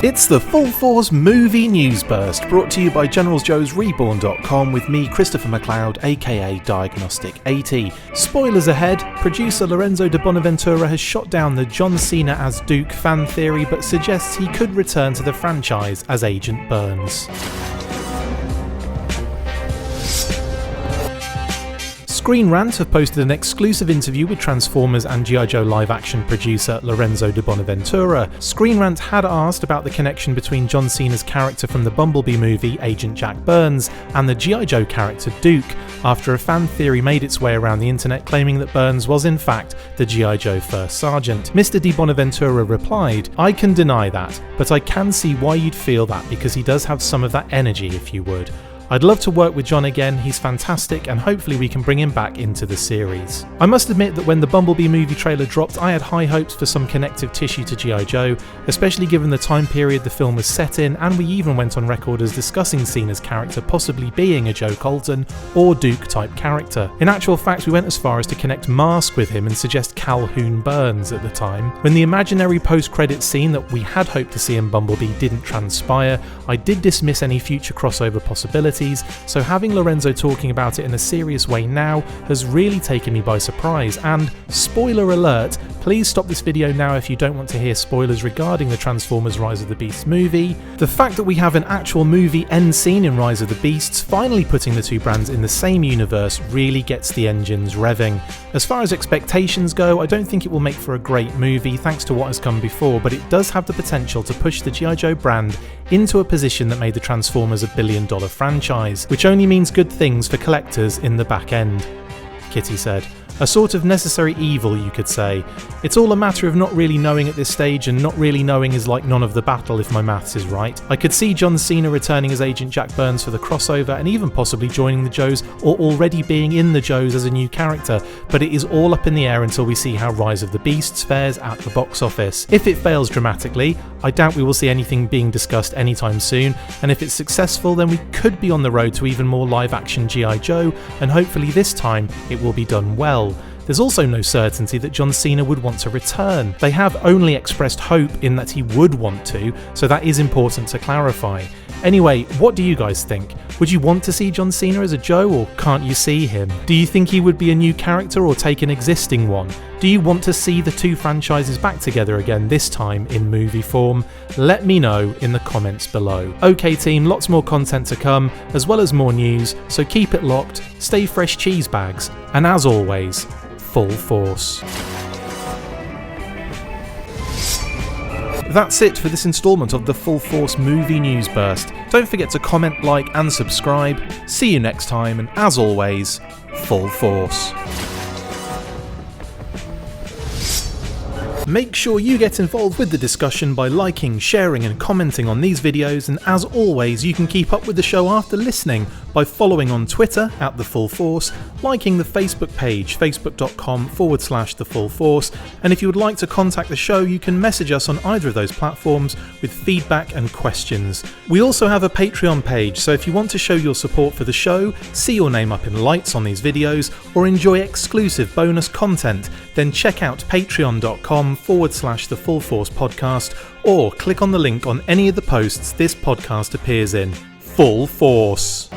It's the Full Force Movie News Burst, brought to you by GeneralsJoesReborn.com with me, Christopher McLeod, aka Diagnostic80. Spoilers ahead, producer Lorenzo di Bonaventura has shot down the John Cena as Duke fan theory, but suggests he could return to the franchise as Agent Burns. Screen Rant have posted an exclusive interview with Transformers and G.I. Joe live-action producer Lorenzo di Bonaventura. Screen Rant had asked about the connection between John Cena's character from the Bumblebee movie, Agent Jack Burns, and the G.I. Joe character Duke, after a fan theory made its way around the internet claiming that Burns was in fact the G.I. Joe First Sergeant. Mr. di Bonaventura replied, "I can deny that, but I can see why you'd feel that because he does have some of that energy if you would. I'd love to work with John again, he's fantastic and hopefully we can bring him back into the series." I must admit that when the Bumblebee movie trailer dropped, I had high hopes for some connective tissue to G.I. Joe, especially given the time period the film was set in, and we even went on record as discussing Cena's character possibly being a Joe Colton or Duke type character. In actual fact, we went as far as to connect Mask with him and suggest Calhoun Burns at the time. When the imaginary post-credits scene that we had hoped to see in Bumblebee didn't transpire, I did dismiss any future crossover possibilities, so having Lorenzo talking about it in a serious way now has really taken me by surprise, and spoiler alert, please stop this video now if you don't want to hear spoilers regarding the Transformers Rise of the Beasts movie. The fact that we have an actual movie end scene in Rise of the Beasts finally putting the two brands in the same universe really gets the engines revving. As far as expectations go, I don't think it will make for a great movie thanks to what has come before, but it does have the potential to push the G.I. Joe brand into a position that made the Transformers a billion-dollar franchise, which only means good things for collectors in the back end, Kitty said. A sort of necessary evil, you could say. It's all a matter of not really knowing at this stage, and not really knowing is like none of the battle if my maths is right. I could see John Cena returning as Agent Jack Burns for the crossover and even possibly joining the Joes or already being in the Joes as a new character, but it is all up in the air until we see how Rise of the Beasts fares at the box office. If it fails dramatically, I doubt we will see anything being discussed anytime soon, and if it's successful then we could be on the road to even more live action G.I. Joe, and hopefully this time it will be done well. There's also no certainty that John Cena would want to return. They have only expressed hope in that he would want to, so that is important to clarify. Anyway, what do you guys think? Would you want to see John Cena as a Joe, or can't you see him? Do you think he would be a new character or take an existing one? Do you want to see the two franchises back together again, this time in movie form? Let me know in the comments below. Okay team, lots more content to come, as well as more news, so keep it locked, stay fresh cheese bags, and as always, full force. That's it for this instalment of the Full Force Movie News Burst. Don't forget to comment, like and subscribe. See you next time, and as always, full force. Make sure you get involved with the discussion by liking, sharing and commenting on these videos, and as always you can keep up with the show after listening by following on Twitter @TheFullForce, liking the Facebook page facebook.com/TheFullForce, and if you would like to contact the show you can message us on either of those platforms with feedback and questions. We also have a Patreon page, so if you want to show your support for the show, see your name up in lights on these videos, or enjoy exclusive bonus content, then check out patreon.com/TheFullForce podcast, or click on the link on any of the posts this podcast appears in. Full Force!